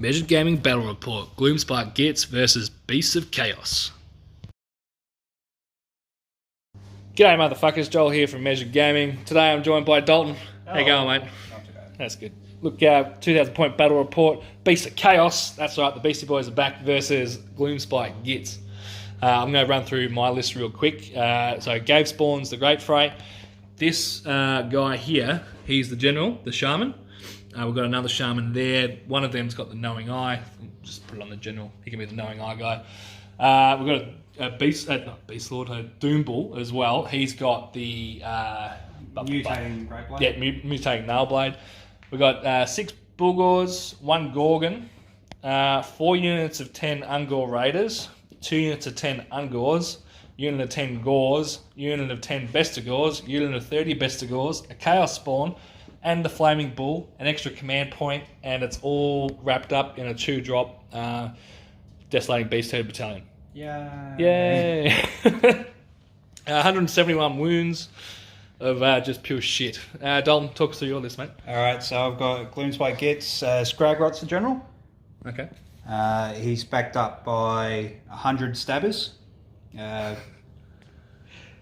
Measured Gaming Battle Report, Gloomspite Gitz versus Beasts of Chaos. G'day motherfuckers, Joel here from Measured Gaming. Today I'm joined by Dalton. How you going, mate? Not too bad. That's good. Look, 2,000 point battle report, Beasts of Chaos. That's right, the Beastie Boys are back versus Gloomspite Gitz. I'm going to run through my list real quick. So Gave spawns the Great Freight. This guy here, he's the General, the Shaman. We've got another Shaman there. One of them's got the Knowing Eye. Just put it on the General. He can be the Knowing Eye guy. We've got a Beast Lord, a Doombull as well. He's got the Mutating Great Blade. Yeah, mutating Nailblade. We've got 6 Bulgors, 1 Gorgon, 4 units of 10 Ungor Raiders, 2 units of 10 Ungors, unit of 10 Gors, unit of 10 Bestigors, unit of 30 Bestigors, a Chaos Spawn, and the Flaming Bull, an extra command point, and it's all wrapped up in a 2-drop Desolating Beast Herd Battalion. Yay! 171 wounds of just pure shit. Dalton, talk us through your list, mate. Alright, so I've got Gloomspite Gitz, Scragrot's the General. Okay. He's backed up by 100 Stabbers.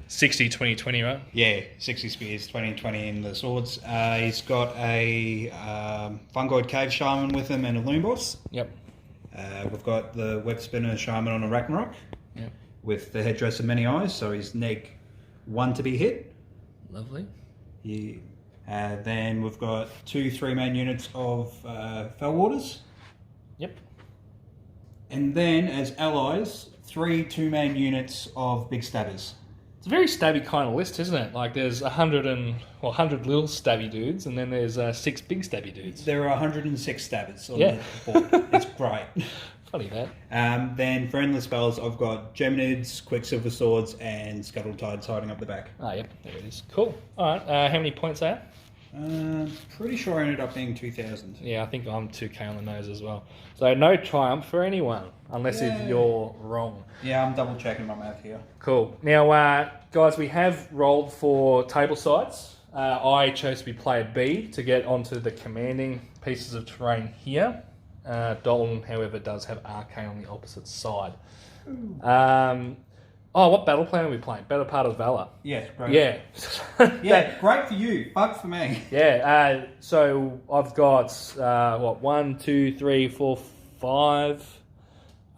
60, 20, 20, right? Yeah, 60 Spears, 20 in the Swords. He's got a Fungoid Cave Shaman with him and a Loon Boss. Yep. We've got the Web Spinner Shaman on a Ragnarok. Yep. With the Headdress of Many Eyes, so he's neg 1 to be hit. Lovely. Then we've got 2 3-man units of Fell Warders. Yep. And then, as allies, 3 2-man units of Big Stabbers. It's a very stabby kind of list, isn't it? Like there's 100 little stabby dudes, and then there's 6 big stabby dudes. There are 106 Stabbers on the board. It's great. Funny that. Then for endless spells, I've got Geminids, Quicksilver Swords, and Scuttle Tides hiding up the back. Oh, yep, there it is. Cool. All right. How many points are Pretty sure I ended up being 2,000. Yeah, I think I'm 2k on the nose as well. So no triumph for anyone, unless if you're wrong. Yeah, I'm double checking my math here. Cool. Now, guys, we have rolled for table sides. I chose to be player B to get onto the commanding pieces of terrain here. Dalton, however, does have Arcane on the opposite side. What battle plan are we playing? Better Part of Valour. Yes, great. Yeah. Yeah, great for you. Fuck for me. Yeah, so I've got, 1, 2, 3, 4, 5...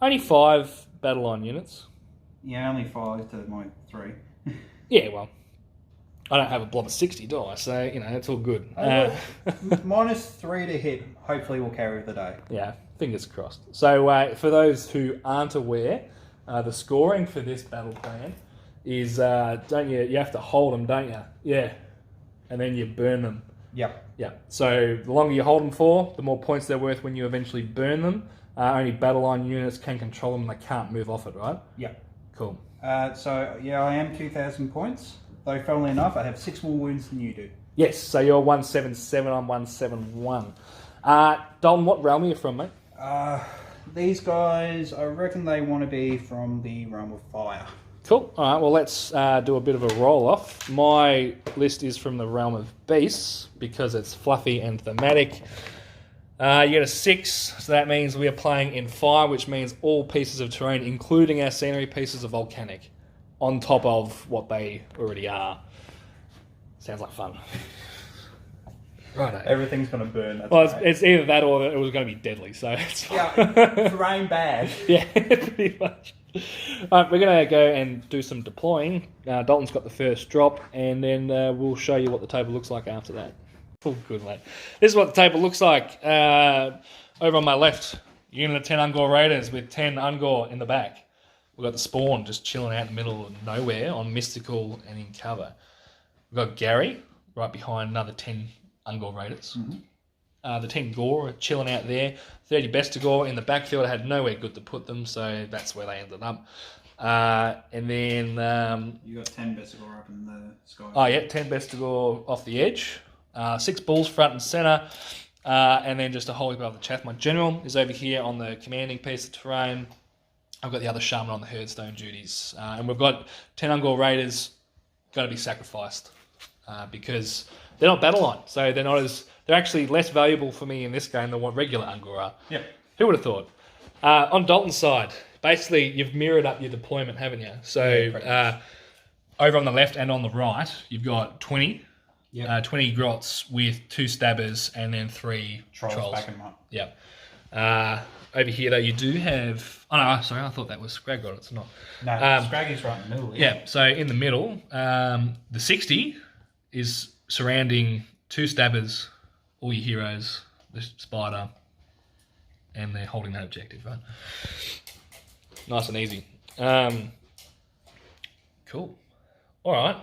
Only 5 battle line units. Yeah, only 5 to my 3. Yeah, well, I don't have a blob of 60, do I? So, it's all good. Minus 3 to hit, hopefully will carry the day. Yeah, fingers crossed. So, for those who aren't aware, the scoring for this battle plan is, you have to hold them, don't you? Yeah. And then you burn them. Yep. Yeah. So, the longer you hold them for, the more points they're worth when you eventually burn them. Only battle line units can control them, they can't move off it, right? Yep. Cool. So, yeah, I am 2,000 points. Though, funnily enough, I have 6 more wounds than you do. Yes, so you're 177, I'm 171. Dalton, what realm are you from, mate? These guys, I reckon they want to be from the realm of fire. Cool. All right, well, let's do a bit of a roll-off. My list is from the realm of beasts, because it's fluffy and thematic. You get a 6, so that means we are playing in fire, which means all pieces of terrain, including our scenery pieces, are volcanic, on top of what they already are. Sounds like fun. Right. Everything's going to burn. Well, it's either that or it was going to be deadly, so it's fine. Yeah, terrain bad. Yeah, pretty much. All right, we're going to go and do some deploying. Dalton's got the first drop, and then we'll show you what the table looks like after that. Oh, good, mate. This is what the table looks like. Over on my left, unit of 10 Ungor Raiders with 10 Ungor in the back. We've got the Spawn just chilling out in the middle of nowhere on Mystical and in cover. We've got Gary right behind another 10 Ungor Raiders. Mm-hmm. The 10 Gore are chilling out there. 30 Bestigor in the backfield. I had nowhere good to put them, so that's where they ended up. And then... you got 10 Bestigor up in the sky. Oh, yeah, 10 Bestigor off the edge. 6 Bulls front and centre. And then just a whole heap of the chaff. My General is over here on the commanding piece of terrain. I've got the other Shaman on the Herdstone duties. And we've got 10 Ungor Raiders got to be sacrificed. Because they're not battle line. So they're actually less valuable for me in this game than what regular Ungor are. Yep. Who would have thought? On Dalton's side, basically you've mirrored up your deployment, haven't you? So over on the left and on the right, you've got 20. Yep. 20 grots with 2 stabbers and then 3 trolls. Backing them up. Yep. Over here, though, you do have... Oh, no, sorry, I thought that was Scrag grot. It's not. No, Scraggy's right in the middle. Yeah, so in the middle, the 60 is surrounding 2 stabbers, all your heroes, the spider, and they're holding that objective, right? Nice and easy. Cool. All right.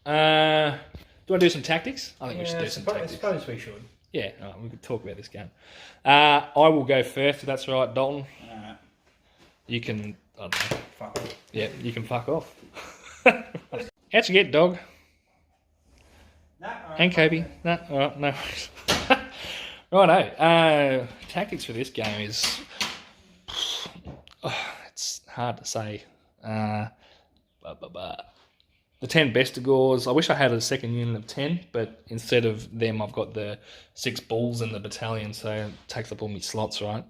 Do you want to do some tactics? I think we should do some tactics. I suppose we should. Yeah, all right, we could talk about this game. I will go first, if that's right, Dalton. Alright. You can... I don't know. Fuck off. Yeah, you can fuck off. How'd you get, dog? No, And Kobe? No, all right, no. Righto. Tactics for this game is... it's hard to say. The 10 Bestigors. I wish I had a second unit of 10, but instead of them, I've got the 6 bulls in the battalion, so it takes up all my slots, right?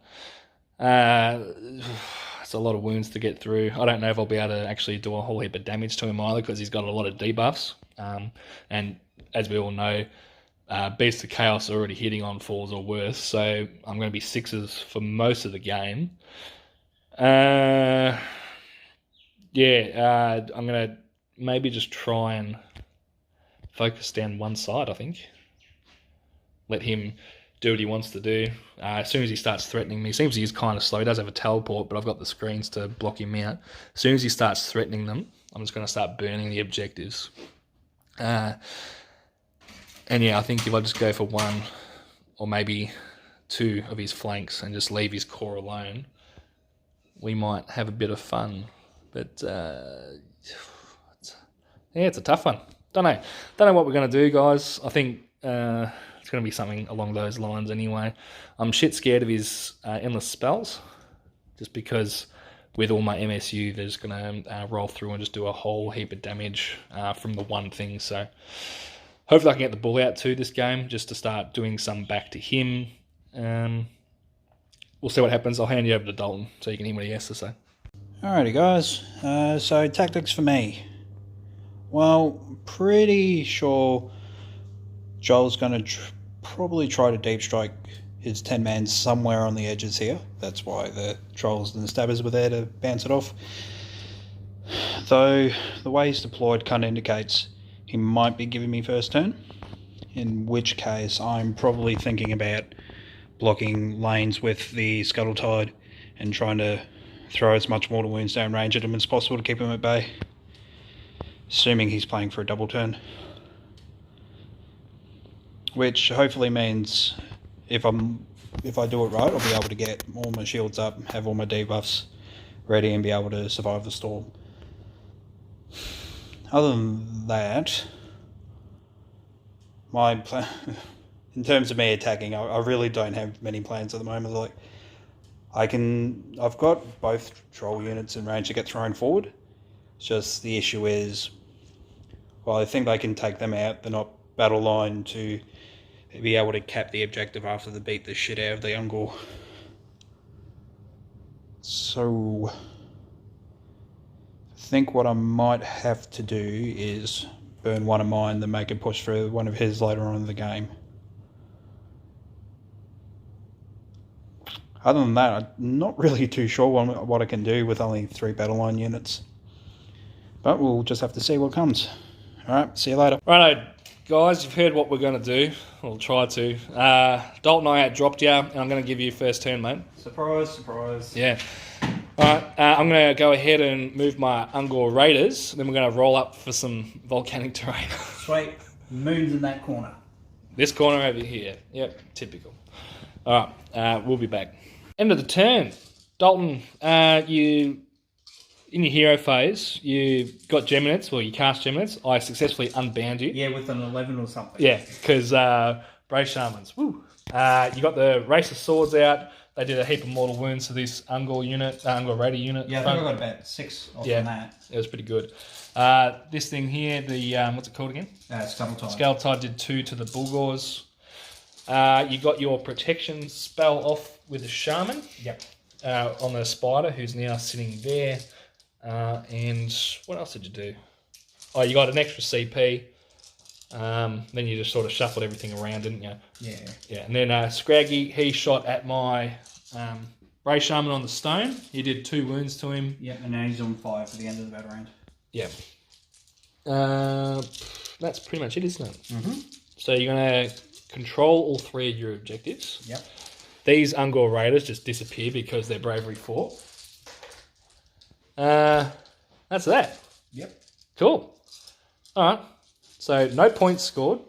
It's a lot of wounds to get through. I don't know if I'll be able to actually do a whole heap of damage to him either, because he's got a lot of debuffs. And as we all know, Beasts of Chaos are already hitting on 4s or worse, so I'm going to be 6s for most of the game. I'm going to maybe just try and focus down one side, I think. Let him do what he wants to do. As soon as he starts threatening me, seems he's kind of slow. He does have a teleport, but I've got the screens to block him out. As soon as he starts threatening them, I'm just going to start burning the objectives. And yeah, I think if I just go for 1 or maybe 2 of his flanks and just leave his core alone, we might have a bit of fun. But yeah, it's a tough one. Don't know what we're going to do, guys. I think it's going to be something along those lines anyway. I'm shit scared of his endless spells, just because with all my MSU, they're just going to roll through and just do a whole heap of damage from the one thing. So hopefully I can get the bull out too this game, just to start doing some back to him. We'll see what happens. I'll hand you over to Dalton so you can hear what he has to say. Alrighty, guys. So tactics for me. Well, pretty sure Joel's going to probably try to deep strike his 10-man somewhere on the edges here. That's why the trolls and the stabbers were there to bounce it off. Though the way he's deployed kind of indicates he might be giving me first turn, in which case I'm probably thinking about blocking lanes with the Scuttle Tide and trying to throw as much mortal wounds down range at him as possible to keep him at bay. Assuming he's playing for a double turn. Which hopefully means if I do it right, I'll be able to get all my shields up, have all my debuffs ready and be able to survive the storm. Other than that, my plan, in terms of me attacking, I really don't have many plans at the moment. Like, I've got both troll units in range to get thrown forward. It's just the issue is, well, I think they can take them out. They're not battle line to be able to cap the objective after they beat the shit out of the Ungor. So I think what I might have to do is burn one of mine, then make a push for one of his later on in the game. Other than that, I'm not really too sure what I can do with only 3 battle line units. But we'll just have to see what comes. Alright, see you later. Righto, guys, you've heard what we're going to do. We'll try to. Dalton and I outdropped you, and I'm going to give you first turn, mate. Surprise, surprise. Yeah. Alright, I'm going to go ahead and move my Ungor Raiders, then we're going to roll up for some volcanic terrain. Sweet. Moon's in that corner. This corner over here. Yep, typical. Alright, we'll be back. End of the turn. Dalton, you... In your hero phase, you got Geminids, well, you cast Geminids. I successfully unbound you. Yeah, with an 11 or something. Yeah, because Brave Shamans. Woo. You got the Race of Swords out. They did a heap of mortal wounds to this Ungor unit, Ungor Raider unit. Yeah, I think I got about 6 off on that. It was pretty good. This thing here, the what's it called again? Scuttle Tide. Scuttle Tide did 2 to the Bulgors. You got your protection spell off with the shaman. Yep. On the spider, who's now sitting there. And what else did you do? Oh, you got an extra CP. Then you just sort of shuffled everything around, didn't you? Yeah. Yeah. And then Scraggy, he shot at my Bray Shaman on the stone. He did 2 wounds to him. Yep, and now he's on 5 for the end of the battle round. Yeah. That's pretty much it, isn't it? Mm-hmm. So you're going to control all 3 of your objectives. Yep. These Ungor Raiders just disappear because they're Bravery 4. That's that. Yep. Cool. All right. So no points scored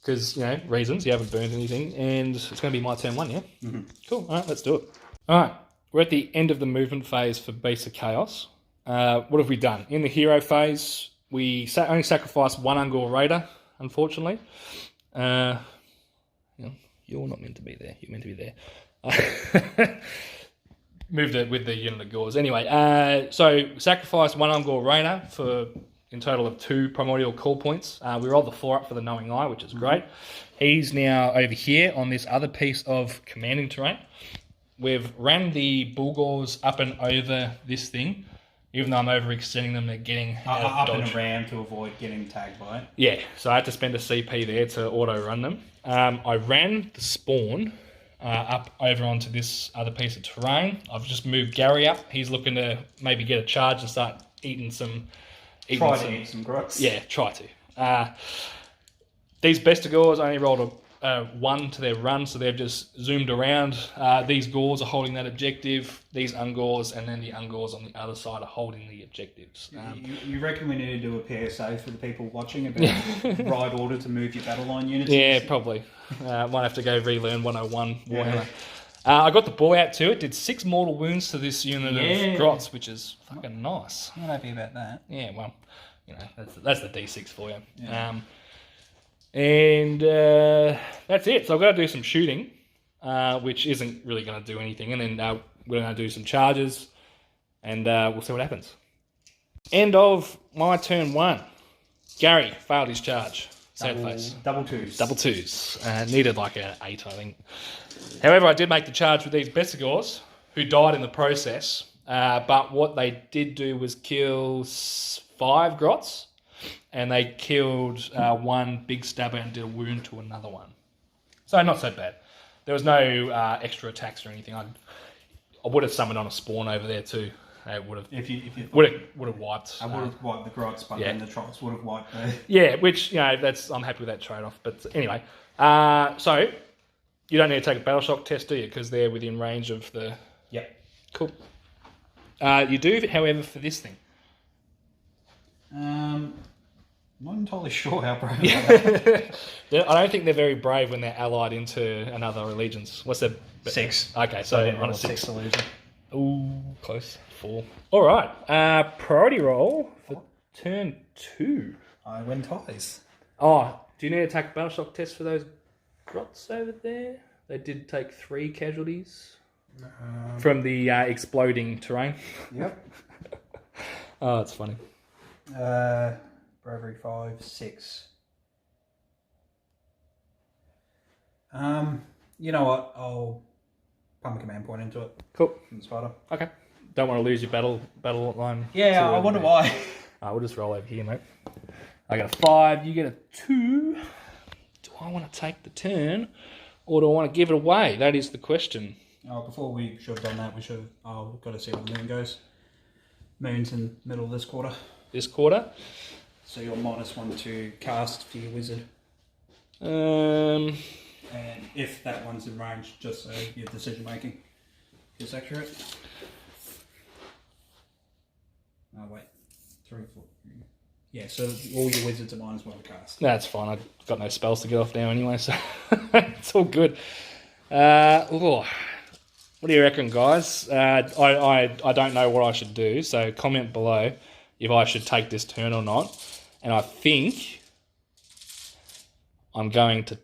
because, reasons. You haven't burned anything. And it's going to be my turn 1, yeah? Mm-hmm. Cool. All right, let's do it. All right. We're at the end of the movement phase for Beasts of Chaos. What have we done? In the hero phase, we only sacrificed 1 Ungor Raider, unfortunately. You're not meant to be there. You're meant to be there. Moved it with the unit of Gores. Anyway, so sacrificed 1 Ungor Raider for in total of 2 primordial call points. We rolled the 4 up for the Knowing Eye, which is great. He's now over here on this other piece of commanding terrain. We've ran the Bulgors up and over this thing. Even though I'm overextending them, they're getting up and around to avoid getting tagged by it. Yeah, so I had to spend a CP there to auto-run them. I ran the spawn up over onto this other piece of terrain. I've just moved Gary up. He's looking to maybe get a charge and start eating some... Eat some grots. Yeah, try to. These Bestigors only rolled a 1 to their run, so they've just zoomed around. These Gors are holding that objective. These Ungors and then the Ungors on the other side are holding the objectives. You reckon we need to do a PSA for the people watching about right order to move your battle line units? Yeah, probably. Might have to go relearn 101 Warhammer. I got the boy out too. It did 6 mortal wounds to this unit of Grots, which is fucking nice. I'm not happy about that. Yeah, well, that's the D6 for you. Yeah. And that's it. So I've got to do some shooting, which isn't really going to do anything. And then we're going to do some charges, and we'll see what happens. End of my turn 1. Gary failed his charge. Sad face. Double twos. Double twos. Needed like an 8, I think. However, I did make the charge with these Bestigors, who died in the process. But what they did do was kill 5 Grots. And they killed 1 big stabber and did a wound to another one. So not so bad. There was no extra attacks or anything. I would have summoned on a spawn over there too. It would have. If you would have wiped. I would have wiped the Grots, but then the Trolls would have wiped the... Yeah, which I'm happy with that trade off. But anyway, so you don't need to take a battle shock test, do you? Because they're within range of the. Yep. Cool. You do, however, for this thing. I'm not entirely sure how brave they are. I don't think they're very brave when they're allied into another allegiance. What's their... 6. Okay, so on on a 6 illusion. Ooh, close. 4. All right. Priority roll for turn 2. I win ties. Oh, do you need to take a battle shock test for those Grots over there? They did take 3 casualties from the exploding terrain. Yep. Oh, it's funny. Bravery 5, 6. You know what? I'll pump a command point into it. Cool. From the spider. Okay. Don't want to lose your battle line. Yeah, I wonder why. We'll just roll over here, mate. I got a 5. You get a 2. Do I want to take the turn, or do I want to give it away? That is the question. Oh, before we should have done that, we've got to see how the moon goes. Moon's in the middle of this quarter. This quarter. So you're -1 to cast for your wizard. And if that one's in range, just so your decision making is accurate. Oh wait, 3, 4. Yeah, so all your wizards are -1 to cast. That's fine. I've got no spells to get off now anyway, so it's all good. What do you reckon, guys? I don't know what I should do, so comment below if I should take this turn or not. And I think I'm going to...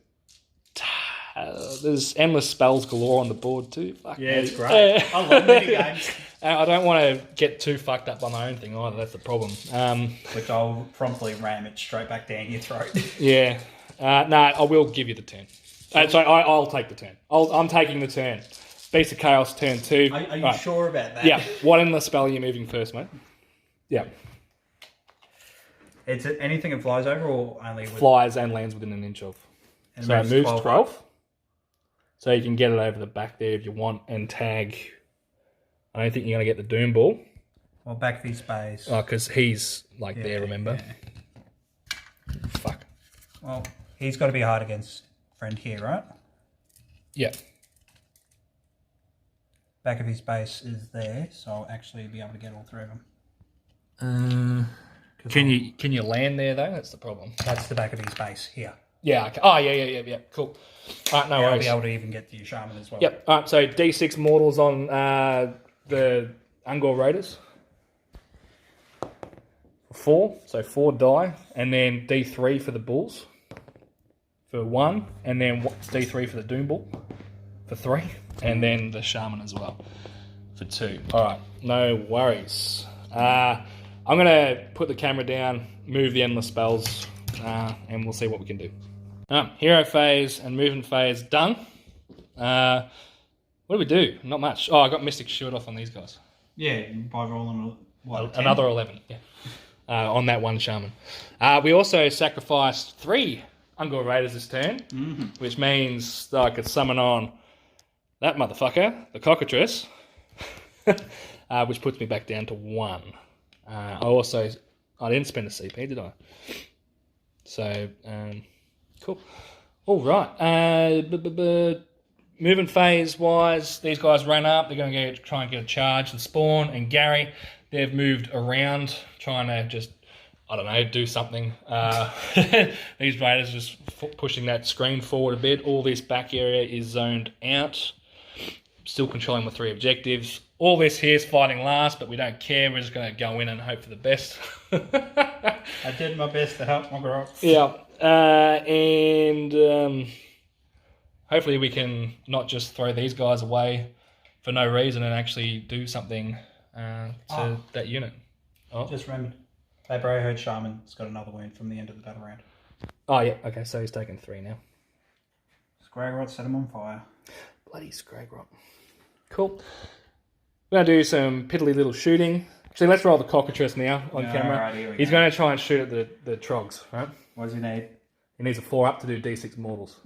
there's endless spells galore on the board too. Fuck yeah, me. it's great. I love minigames. I don't want to get too fucked up by my own thing either. That's the problem. Which I'll promptly ram it straight back down your throat. Yeah. No, I will give you the turn. Sorry, I'll take the turn. I'm taking the turn. Beast of Chaos, turn 2. Are you sure about that? Yeah. What in the spell are you moving first, mate? Yeah. It's anything it flies over or only with... Flies and lands within an inch of. And so it moves 12. So you can get it over the back there if you want and tag. I don't think you're going to get the Doom Ball. Well, back for his space. Oh, because he's there, remember? Yeah. Fuck. Well, he's got to be hard against friend here, right? Yeah. Back of his base is there, so I'll actually be able to get all 3 of them. Can you land there though? That's the problem. That's the back of his base here. Yeah. Okay. Oh yeah. Cool. All right, no worries. I'll be able to even get to your shaman as well. Yep. All right. So D6 mortals on the Ungor Raiders. 4, so 4 die, and then D3 for the bulls for 1, and then D3 for the Doom Bull for 3, and then the shaman as well for 2. All right, no worries. I'm gonna put the camera down, move the endless spells, and we'll see what we can do. Hero phase and movement phase done. What do we do? Not much. Oh, I got Mystic Shield off on these guys. Yeah, by rolling another 11. Yeah. On that one shaman. We also sacrificed 3 Ungor Raiders this turn, which means that I could summon on that motherfucker, the cockatrice, which puts me back down to 1. I didn't spend a CP, did I? So, cool. All right. Moving phase wise, these guys run up. They're going to try and get a charge and Spawn and Gary. They've moved around, trying to just, I don't know, do something. These Raiders just pushing that screen forward a bit. All this back area is zoned out. Still controlling my 3 objectives. All this here is fighting last, but we don't care. We're just going to go in and hope for the best. I did my best to help my girl. Yeah. Hopefully we can not just throw these guys away for no reason and actually do something to that unit. Oh. Just remembered. That Bro Herd Shaman's got another wound from the end of the battle round. Oh, yeah. Okay, so he's taken 3 now. Scragrot set him on fire. Bloody Scragrot. Cool. We're going to do some piddly little shooting. Actually, let's roll the cockatrice now on camera. Right, he's going to try and shoot at the trogs, right? What does he need? He needs a 4 up to do D6 mortals.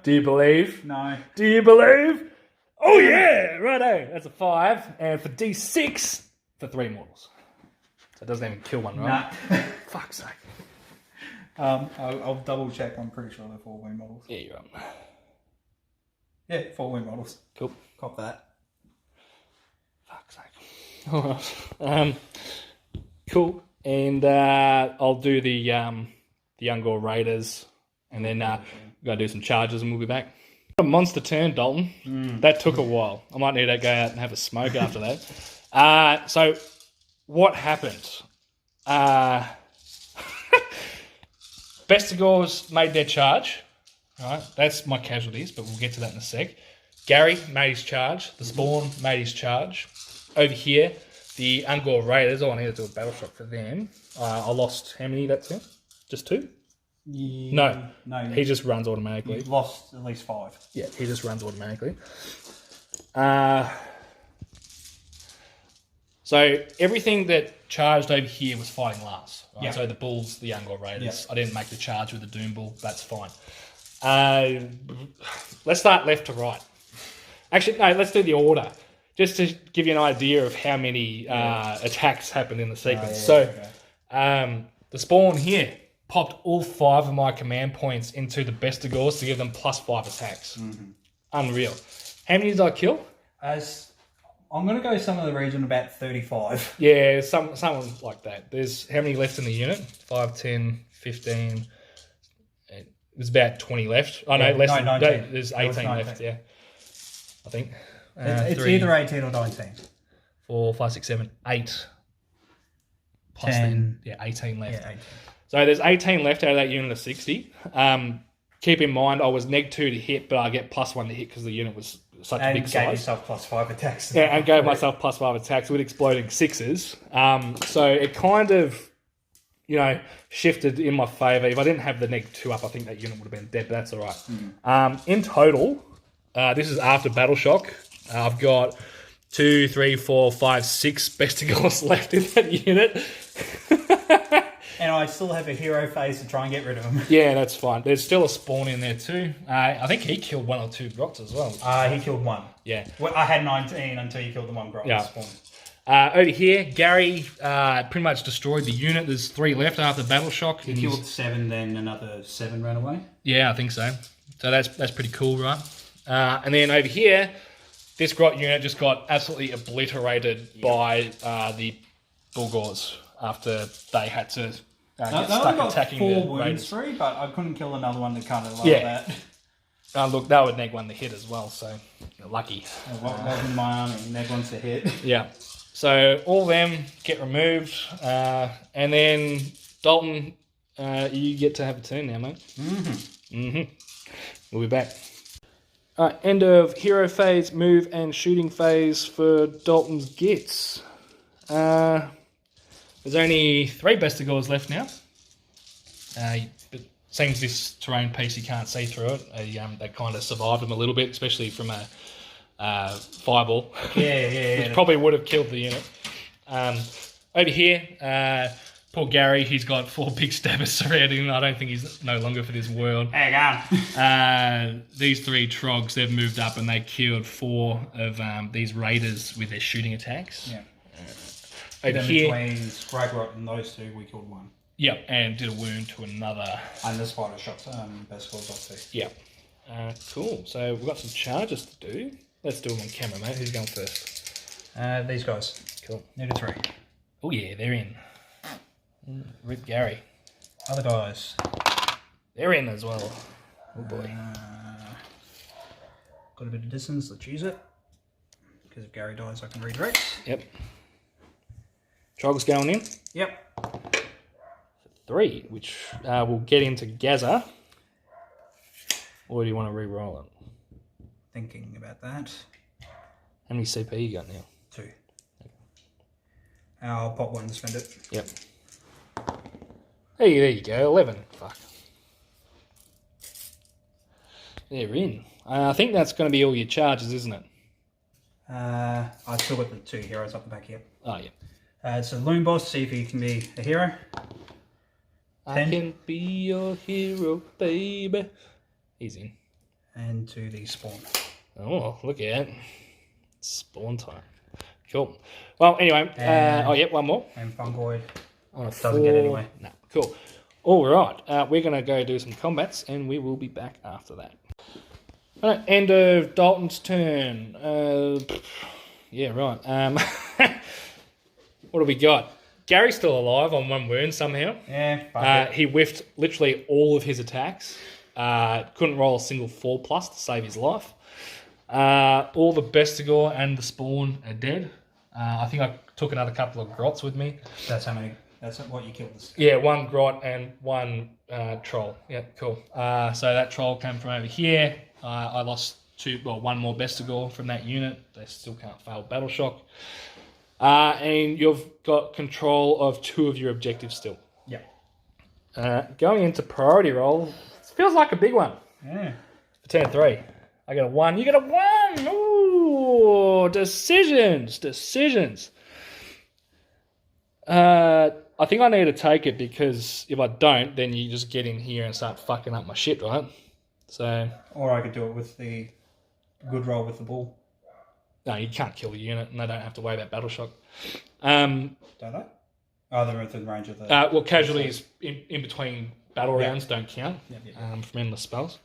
Do you believe? No. Do you believe? Oh, yeah! Righto. That's a 5. And for D6, for 3 mortals. So it doesn't even kill one, right? Nah. Fuck's sake. I'll double check. I'm pretty sure they're 4 wound models. Yeah, you're right. Yeah, 4 wound models. Cool. Cop that. Fuck's sake. All right. Cool. And I'll do the Ungor Raiders, and then we're going to do some charges and we'll be back. A monster turn, Dalton. That took a while. I might need to go out and have a smoke after that. So what happened? Bestigors made their charge. Right, that's my casualties, but we'll get to that in a sec. Gary made his charge. The Spawn made his charge. Over here, the Ungor Raiders, I need to do a battle shot for them. I lost how many that turn? Just 2? Yeah, no. He just runs automatically. You've lost at least 5. Yeah, he just runs automatically. So everything that charged over here was fighting last. Right? Yeah. So the Bulls, the Ungor Raiders. Yeah. I didn't make the charge with the Doom Bull. That's fine. Let's start left to right. Actually, no, let's do the order. Just to give you an idea of how many attacks happened in the sequence. The Spawn here popped all 5 of my command points into the Bestigors to give them +5 attacks. Unreal. How many did I kill? I'm going to go somewhere in the region about 35. Yeah, someone like that. There's how many left in the unit? 5, 10, 15. There's about 20 left. Oh, no, less than 19. There's 18 left, yeah. I think. It's 3, either 18 or 19. 4, 5, 6, 7, 8. Plus 10. 18 left. Yeah, 18. So there's 18 left out of that unit of 60. Keep in mind, I was -2 to hit, but I get +1 to hit because the unit was such a big size. And gave yourself +5 attacks. Yeah, and gave myself +5 attacks with exploding 6s. So it kind of you know, shifted in my favour. If I didn't have the -2 up, I think that unit would have been dead, but that's all right. In total, this is after Battle Shock. I've got 2, 3, 4, 5, 6 Bestigors left in that unit. And I still have a hero phase to try and get rid of him. Yeah, that's fine. There's still a spawn in there too. I think he killed 1 or 2 grots as well. He killed 1. Yeah. Well, I had 19 until you killed the 1 grot. Yeah. Spawn. Over here, Gary pretty much destroyed the unit. There's 3 left after Battle Shock. He killed 7, then another 7 ran away. Yeah, I think so. So that's pretty cool, right? And then over here, this grot unit just got absolutely obliterated by the Bulgors after they had to get stuck attacking the 4 the wounds raiders. through, but I couldn't kill another one that kind of like Yeah. that. Look, that would neg 1 to hit as well, so you're lucky. It wasn't my army. Neg wants to hit. Yeah. So all of them get removed, and then Dalton, you get to have a turn now, mate. We'll be back. All right, end of hero phase, move and shooting phase for Dalton's Gitz. There's only 3 Bestigors left now. But seems this terrain piece, you can't see through it. They kind of survived him a little bit, especially from a fireball. Yeah. Which probably would have killed the unit. Over here, poor Gary, he's got 4 big stabbers surrounding him. I don't think he's no longer for this world. Hang on. These 3 trogs, they've moved up and they killed 4 of these raiders with their shooting attacks. Yeah. Over then here, between Scragrot and those 2, we killed 1. yep, and did a wound to another. And the spider shot best scores off 2. Yep. Cool. So we've got some charges to do. Let's do them on camera, mate. Who's going first? These guys. Cool. Need a 3. Oh yeah, they're in. Rip Gary. Other guys. They're in as well. Oh boy. Got a bit of distance, let's use it. Because if Gary dies, I can redirect. Yep. Trog's going in. Yep. 3, which will get into Gaza. Or do you want to re-roll it? Thinking about that. How many CP you got now? 2. I'll pop 1 to spend it. Yep. Hey, there you go. 11. Fuck. They're in. I think that's going to be all your charges, isn't it? I've still got the 2 heroes up the back here. Oh, yeah. So Loon Boss, see if he can be a hero. 10. I can be your hero, baby. He's in. And to the spawn. Oh, look at it. Spawn time. Cool. Well, anyway. Yep, 1 more. And Fungoid. On a Doesn't 4. get anyway. No, cool. All right. We're going to go do some combats, and we will be back after that. All right, end of Dalton's turn. Yeah, right. What do we got? Gary's still alive on 1 wound somehow. Yeah, he whiffed literally all of his attacks. Couldn't roll a single 4+ to save his life. All the Bestigor and the spawn are dead. I think I took another couple of grots with me. That's how many. That's what you killed this. Yeah, 1 grot and 1 troll. Yeah, cool. So that troll came from over here. I lost 1 more Bestigor from that unit. They still can't fail Battle Shock. And you've got control of 2 of your objectives still. Yeah. Going into priority roll, it feels like a big one. Yeah. For turn 3. I got a 1. You got a 1. Ooh, decisions. I think I need to take it because if I don't, then you just get in here and start fucking up my shit, right? So. Or I could do it with the good roll with the bull. No, you can't kill the unit, and they don't have to worry about Battle Shock. Don't they? Oh, they're within range of the... Well, casualties in between battle rounds don't count from endless spells.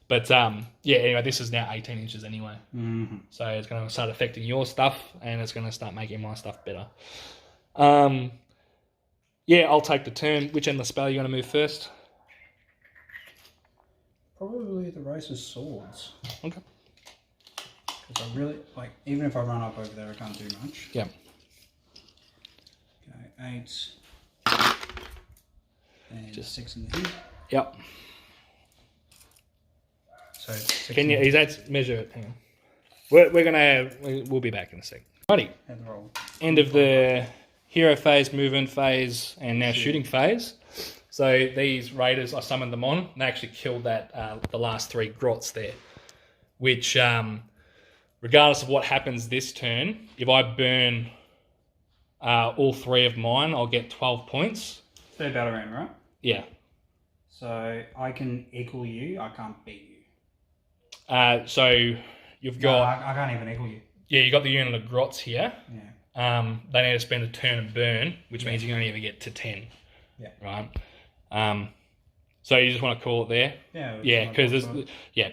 But, yeah, anyway, this is now 18 inches anyway. Mm-hmm. So it's going to start affecting your stuff, and it's going to start making my stuff better. Yeah, I'll take the turn. Which end of the spell are you going to move first? Probably the Race of Swords. Okay. Because I really, even if I run up over there, I can't do much. Yeah. Okay, 8. And just 6 in the heat. Yep. So 6 Can you, is that measure it? Hang on. We'll be back in a sec. Righty. and roll. End of the hero phase, movement phase, and now shooting phase. So these raiders, I summoned them on, and they actually killed that the last 3 grots there, which, regardless of what happens this turn, if I burn all 3 of mine, I'll get 12 points. Third battle round, right? Yeah. So I can equal you, I can't beat you. So you've got... I can't even equal you. Yeah, you got the unit of grots here. Yeah. They need to spend a turn and burn, which means you can only ever get to 10. Yeah. Right? So you just want to call it there? Yeah. Yeah, because there's... Yeah.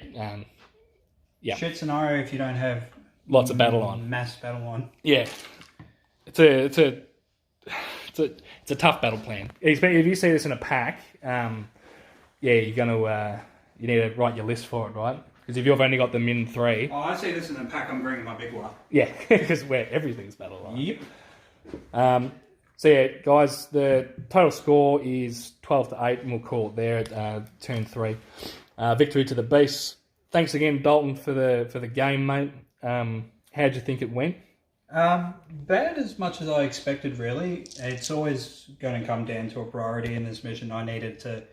Yeah. Shit scenario if you don't have... Lots of battle on. Mass battle on. Yeah. It's a tough battle plan. If you see this in a pack, yeah, you're gonna you need to write your list for it, right? Because if you've only got the min 3, Oh, I see this in a pack, I'm bringing my big one. yeah, because where everything's battle, right? Yep. So yeah, guys, the total score is 12-8, and we'll call it there at turn 3. Victory to the beast. Thanks again, Dalton, for the game, mate. How'd you think it went? Bad as much as I expected, really. It's always going to come down to a priority in this mission. I needed to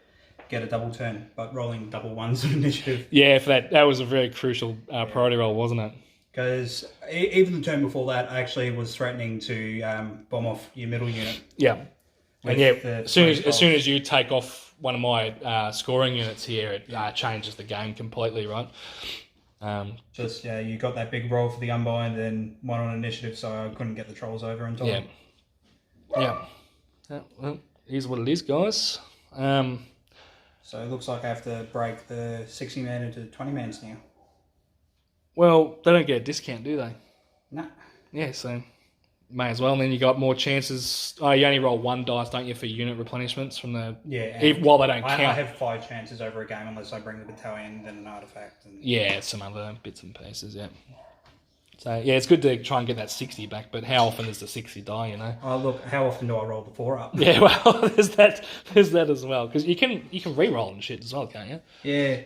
get a double turn, but rolling double ones on initiative. Yeah, for that was a very crucial priority roll, wasn't it? Because even the turn before that, I actually was threatening to bomb off your middle unit. Yeah. And with yeah, the as soon three as you take off one of my scoring units here, it changes the game completely, right? You got that big roll for the unbind, then one on initiative, so I couldn't get the trolls over in time. Yeah. Well, here's what it is, guys. So it looks like I have to break the 60-man into 20-mans now. Well, they don't get a discount, do they? Nah. Yeah, so may as well. And then you got more chances. Oh, you only roll 1 dice, don't you, for unit replenishments from the... Yeah. While they don't count. I have 5 chances over a game unless I bring the battalion, then an artifact. And... Yeah, some other bits and pieces, yeah. So, yeah, it's good to try and get that 60 back, but how often does the 60 die, you know? Oh, look, how often do I roll the 4 up? Yeah, well, there's that as well. Because you can re-roll and shit as well, can't you? Yeah.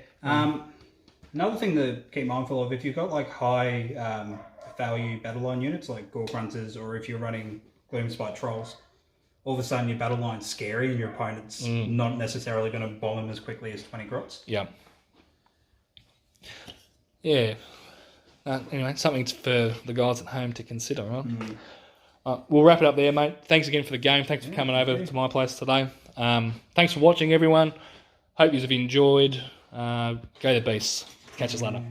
Another thing to keep mindful of, if you've got like high value battle line units like Gore Grunters, or if you're running Gloomspite Trolls, all of a sudden your battle line's scary and your opponent's not necessarily going to bomb them as quickly as 20 grots. Yeah. Yeah. Anyway, something for the guys at home to consider, right? We'll wrap it up there, mate. Thanks again for the game. Thanks for coming over to my place today. Thanks for watching, everyone. Hope you've enjoyed. Go the beasts. Catch us later.